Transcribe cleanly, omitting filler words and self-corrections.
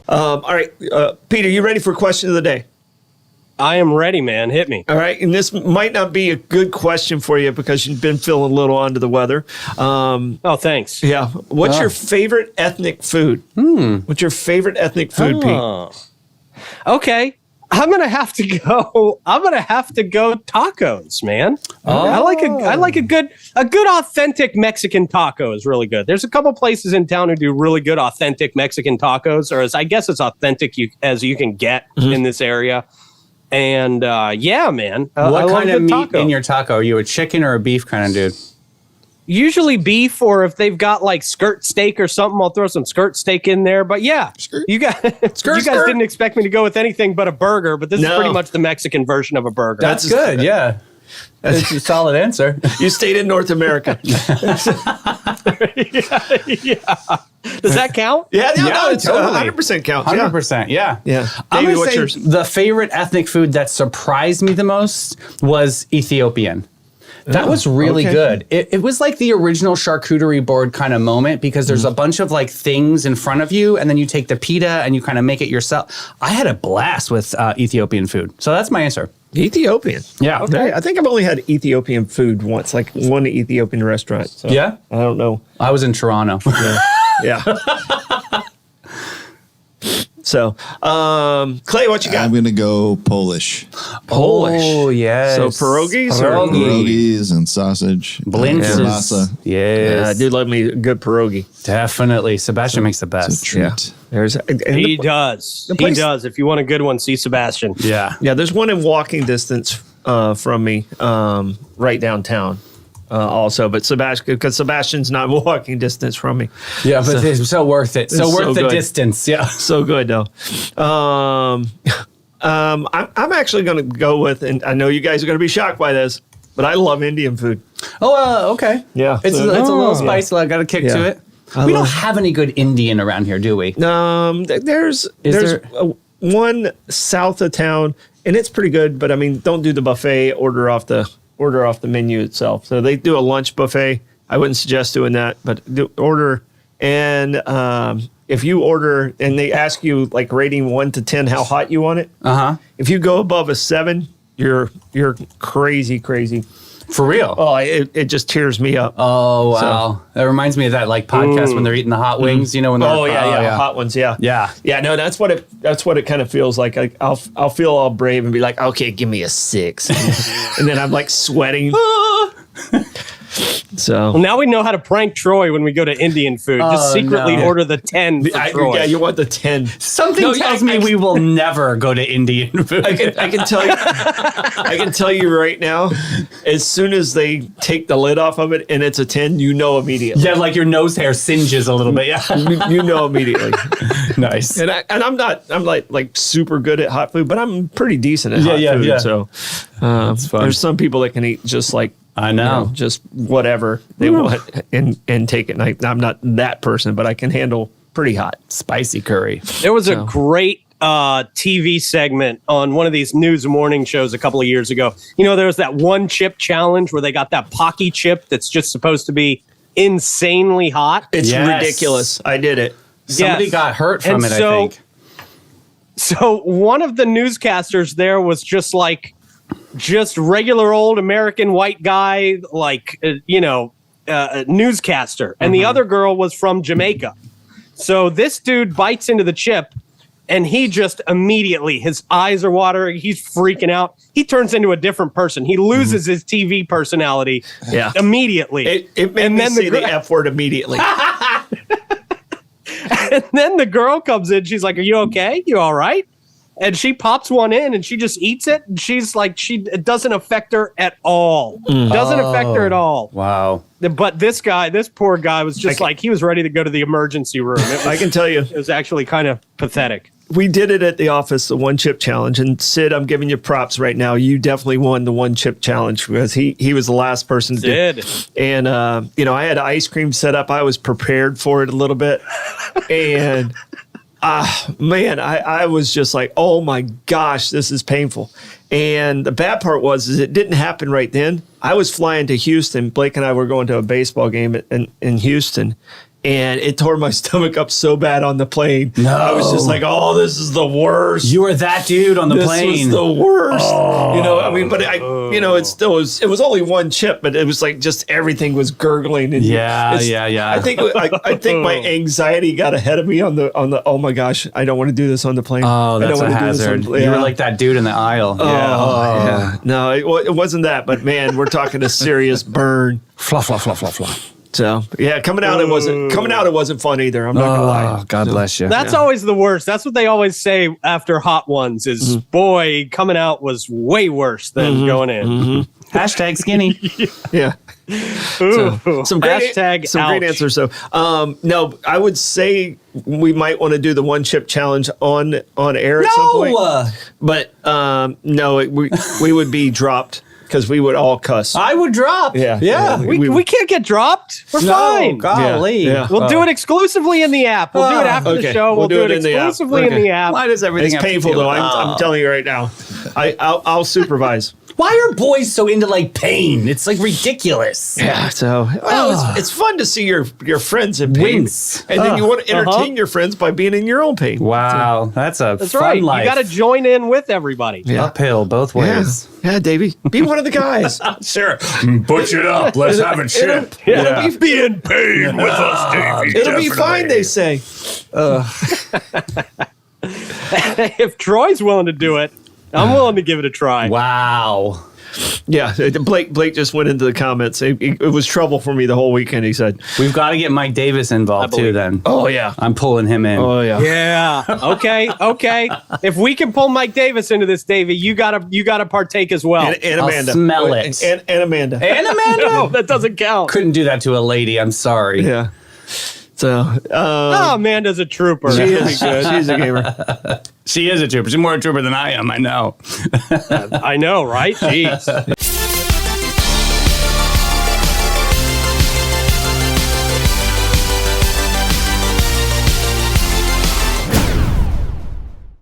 All right, Peter, you ready for question of the day? I am ready, man. Hit me. All right, and this might not be a good question for you because you've been feeling a little under the weather. Oh, thanks. Yeah. What's your favorite ethnic food? What's your favorite ethnic food, Pete? Okay. I'm gonna have to go tacos, man. I like a good authentic Mexican taco is really good. There's a couple places in town who do really good authentic Mexican tacos, or I guess as authentic as you can get in this area. And yeah, man. What kind of meat taco in your taco? Are you a chicken or a beef kind of dude? Usually beef, or if they've got like skirt steak or something, I'll throw some skirt steak in there. But yeah, you guys didn't expect me to go with anything but a burger, but this is pretty much the Mexican version of a burger. That's good, yeah. That's a solid answer. You stayed in North America. yeah. Does that count? Yeah, it's totally. 100% counts. 100%, yeah. Davey, I'm what's going to yours? say the favorite ethnic food that surprised me the most was Ethiopian. That was really good. It was like the original charcuterie board kind of moment because there's a bunch of like things in front of you and then you take the pita and you kind of make it yourself. I had a blast with Ethiopian food. So that's my answer. Ethiopian. Yeah. Okay. I think I've only had Ethiopian food once, like one Ethiopian restaurant. So Yeah? I don't know. I was in Toronto. Yeah. So, Clay, what you got? I'm going to go Polish. Polish. Oh, yes. So pierogies? Pierogies and sausage. Blintzes. Kielbasa. Yes. I do love me a good pierogi. Definitely. Sebastian makes the It's a best. treat. There's He does. He does. If you want a good one, see Sebastian. Yeah. Yeah, there's one in walking distance from me, right downtown. Also, but Sebastian's not walking distance from me. Yeah, but it's so worth it. So worth the good. distance. Yeah. So good though. I'm actually going to go with, and I know you guys are going to be shocked by this, but I love Indian food. Oh, okay. Yeah. It's a little spicy. I got a kick to it. We don't have any good Indian around here, do we? There's one south of town, and it's pretty good. But I mean, don't do the buffet. Order off the menu itself. So they do a lunch buffet. I wouldn't suggest doing that, but order. And if you order and they ask you like rating 1 to 10 how hot you want it, if you go above a 7, you're crazy. For real? Oh, it just tears me up. Oh, wow. That reminds me of that like podcast when they're eating the hot wings, you know, when they're hot ones, yeah. No, that's what it kind of feels like. I'll feel all brave and be like, okay, give me a 6, and then I'm like sweating. So Well, now we know how to prank Troy when we go to Indian food. Just secretly order the 10 for Troy. Yeah, you want the 10. Something tells me we will never go to Indian food. I can tell you. I can tell you right now. As soon as they take the lid off of it and it's a 10, you know immediately. Yeah, like your nose hair singes a little bit. Yeah, you know immediately. Nice. And I'm like super good at hot food, but I'm pretty decent at hot food. Yeah. So there's some people that can eat just like. I know. Just whatever they want and take it. And I'm not that person, but I can handle pretty hot. Spicy curry. There was a great TV segment on one of these news morning shows a couple of years ago. You know, there was that one chip challenge where they got that Pocky chip that's just supposed to be insanely hot. It's ridiculous. I did it. Somebody got hurt from it, I think. So one of the newscasters there was just regular old American white guy, newscaster. And the other girl was from Jamaica. So this dude bites into the chip and he just immediately, his eyes are watering. He's freaking out. He turns into a different person. He loses his TV personality immediately. It made me say the F word immediately. And then the girl comes in. She's like, "Are you okay? You all right?" And she pops one in and she just eats it. And she's like, it doesn't affect her at all. Doesn't affect her at all. Wow. But this poor guy was just he was ready to go to the emergency room. I can tell you. It was actually kind of pathetic. We did it at the office, the one chip challenge. And Sid, I'm giving you props right now. You definitely won the one chip challenge because he was the last person to do it. And, I had ice cream set up. I was prepared for it a little bit. And... man, I was just like, oh my gosh, this is painful. And the bad part was it didn't happen right then. I was flying to Houston. Blake and I were going to a baseball game in Houston. and it tore my stomach up so bad on the plane. No. I was just like, oh, this is the worst. You were that dude on the This plane. was the worst. You know, I mean, but it still was. It was only one chip, but it was like just everything was gurgling. And Yeah. I think my anxiety got ahead of me on the. Oh my gosh, I don't want to do this on the plane. Oh, I that's don't a wanna do this on- hazard. You were like that dude in the aisle. Yeah. No, it wasn't that. But man, we're talking a serious burn. Fluff, fluff, fluff, fluff, fluff. So yeah, coming out it wasn't fun either. I'm not gonna lie. Oh, God bless you. That's always the worst. That's what they always say after hot ones is, boy, coming out was way worse than going in. Hashtag skinny. Yeah. Ooh. Some great Hashtag some great ouch. answers. So no, I would say we might want to do the one chip challenge on air at some point. But no, we would be dropped because we would all cuss. I would drop. Yeah. We can't get dropped. We're No, fine. golly. Yeah. We'll do it exclusively in the app. We'll do it after the Okay. show. We'll do it in the app. exclusively in Okay. the app. Why does everything It's have to painful feel- though. I'm telling you right now. I'll supervise. Why are boys so into like pain? It's like ridiculous. Yeah. So it's fun to see your friends in pain, Wince. and then you want to entertain your friends by being in your own pain. Wow, that's a That's fun right. life. You got to join in with everybody. Yeah. Uphill both ways. Yeah, Davey, be one of the guys. Sure. Butch it up. Let's have a chip. It'll be in pain with us, Davey. It'll be fine, they say. If Troy's willing to do it, I'm willing to give it a try. Wow. Yeah, Blake just went into the comments. It was trouble for me the whole weekend, he said. We've got to get Mike Davis involved too then. Oh, yeah. I'm pulling him in. Oh, yeah. Yeah. Okay. If we can pull Mike Davis into this, Davey, you gotta partake as well. And I'll Amanda. smell it. And Amanda. And Amanda? No, that doesn't count. Couldn't do that to a lady. I'm sorry. Yeah. So, Amanda's a trooper. she That'll be is. good. She's a gamer. She is a trooper. She's more a trooper than I am. I know. I know, right? Jeez.